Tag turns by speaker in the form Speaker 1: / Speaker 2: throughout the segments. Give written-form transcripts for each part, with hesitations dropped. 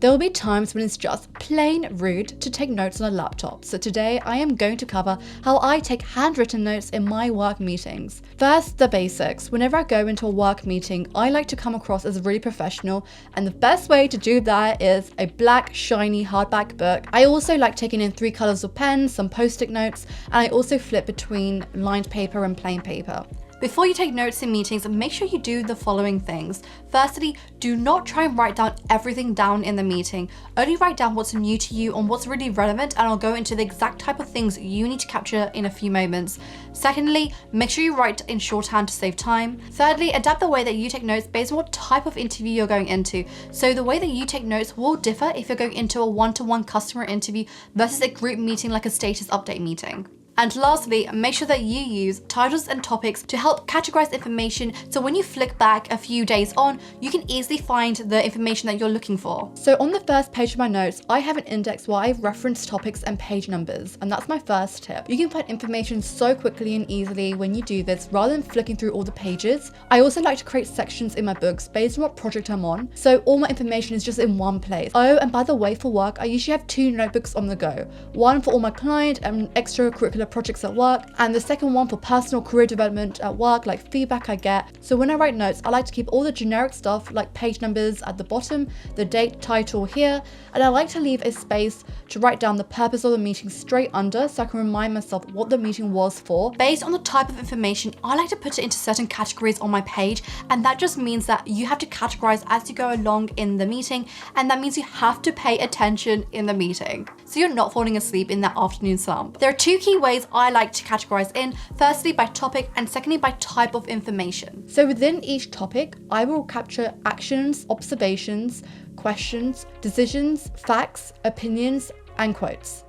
Speaker 1: There will be times when it's just plain rude to take notes on a laptop, so today I am going to cover how I take handwritten notes in my work meetings. First, the basics. Whenever I go into a work meeting, I like to come across as really professional, and the best way to do that is a black, shiny hardback book. I also like taking in 3 colors of pens, some post-it notes, and I also flip between lined paper and plain paper. Before you take notes in meetings, make sure you do the following things. Firstly, do not try and write down everything down in the meeting. Only write down what's new to you and what's really relevant, and I'll go into the exact type of things you need to capture in a few moments. Secondly, make sure you write in shorthand to save time. Thirdly, adapt the way that you take notes based on what type of interview you're going into. So the way that you take notes will differ if you're going into a one-to-one customer interview versus a group meeting like a status update meeting. And lastly, make sure that you use titles and topics to help categorize information, so when you flick back a few days on, you can easily find the information that you're looking for. So on the first page of my notes, I have an index where I've referenced topics and page numbers, and that's my first tip. You can find information so quickly and easily when you do this, rather than flicking through all the pages. I also like to create sections in my books based on what project I'm on, so all my information is just in one place. Oh, and by the way, for work, I usually have 2 notebooks on the go. One for all my client and extracurricular projects at work, and the second one for personal career development at work, like feedback I get. So when I write notes, I like to keep all the generic stuff like page numbers at the bottom, the date title here, and I like to leave a space to write down the purpose of the meeting straight under, so I can remind myself what the meeting was for. Based on the type of information, I like to put it into certain categories on my page, and that just means that you have to categorize as you go along in the meeting, and that means you have to pay attention in the meeting, so you're not falling asleep in that afternoon slump. There are 2 key ways I like to categorize in, firstly by topic and secondly by type of information. So within each topic, I will capture actions, observations, questions, decisions, facts, opinions, and quotes.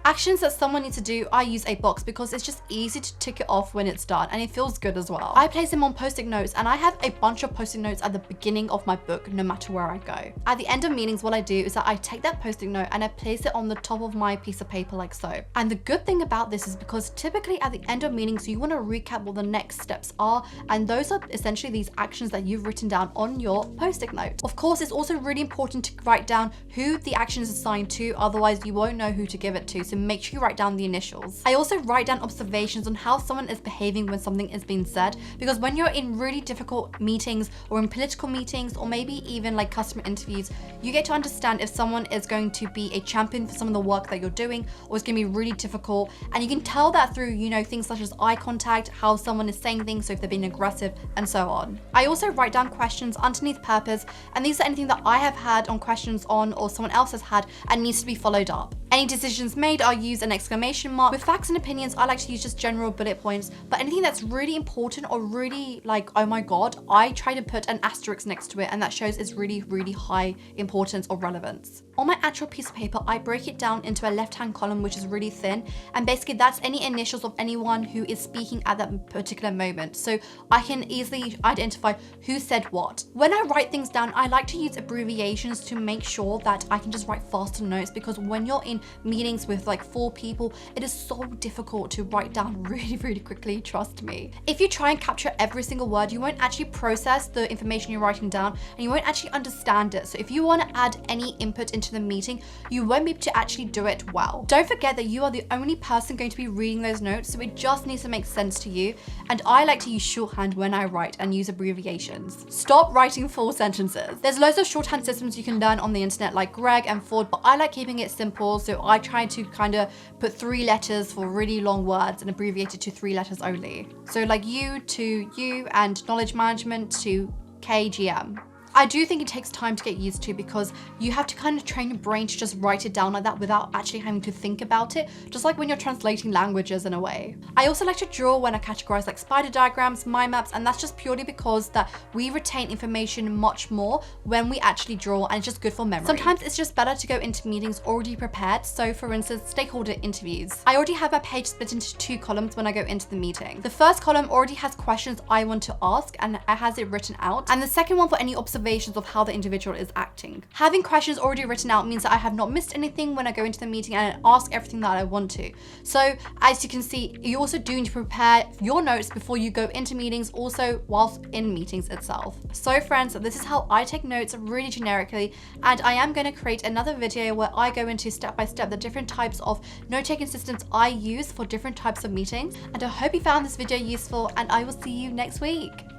Speaker 1: Actions that someone needs to do, I use a box because it's just easy to tick it off when it's done, and it feels good as well. I place them on post-it notes, and I have a bunch of post-it notes at the beginning of my book no matter where I go. At the end of meetings, what I do is that I take that post-it note and I place it on the top of my piece of paper like so. And the good thing about this is because typically at the end of meetings, you want to recap what the next steps are, and those are essentially these actions that you've written down on your post-it note. Of course, it's also really important to write down who the action is assigned to, otherwise you won't know who to give it to. So make sure you write down the initials. I also write down observations on how someone is behaving when something is being said, because when you're in really difficult meetings or in political meetings or maybe even like customer interviews, you get to understand if someone is going to be a champion for some of the work that you're doing or it's going to be really difficult, and you can tell that through, you know, things such as eye contact, how someone is saying things, so if they're being aggressive, and so on. I also write down questions underneath purpose, and these are anything that I have had on questions on or someone else has had and needs to be followed up. Any decisions made, I'll use an exclamation mark. With facts and opinions, I like to use just general bullet points, but anything that's really important or really like, oh my god, I try to put an asterisk next to it, and that shows it's really, really high importance or relevance. On my actual piece of paper, I break it down into a left-hand column, which is really thin, and basically that's any initials of anyone who is speaking at that particular moment, so I can easily identify who said what. When I write things down, I like to use abbreviations to make sure that I can just write faster notes, because when you're in meetings with like 4 people, it is so difficult to write down really, really quickly, trust me. If you try and capture every single word, you won't actually process the information you're writing down, and you won't actually understand it. So if you want to add any input into the meeting, you won't be able to actually do it well. Don't forget that you are the only person going to be reading those notes, so it just needs to make sense to you, and I like to use shorthand when I write and use abbreviations. Stop writing full sentences. There's loads of shorthand systems you can learn on the internet like Greg and Ford, but I like keeping it simple, so I try to kind of put 3 letters for really long words and abbreviate it to 3 letters only. So like U to U and knowledge management to KGM. I do think it takes time to get used to, because you have to kind of train your brain to just write it down like that without actually having to think about it, just like when you're translating languages in a way. I also like to draw when I categorize like spider diagrams, mind maps, and that's just purely because that we retain information much more when we actually draw, and it's just good for memory. Sometimes it's just better to go into meetings already prepared. So for instance, stakeholder interviews. I already have my page split into 2 columns when I go into the meeting. The first column already has questions I want to ask and it has it written out, and the second one for any observations observations of how the individual is acting. Having questions already written out means that I have not missed anything when I go into the meeting and ask everything that I want to. So as you can see, you also do need to prepare your notes before you go into meetings, also whilst in meetings itself. So friends, this is how I take notes really generically, and I am going to create another video where I go into step by step the different types of note-taking systems I use for different types of meetings. And I hope you found this video useful, and I will see you next week.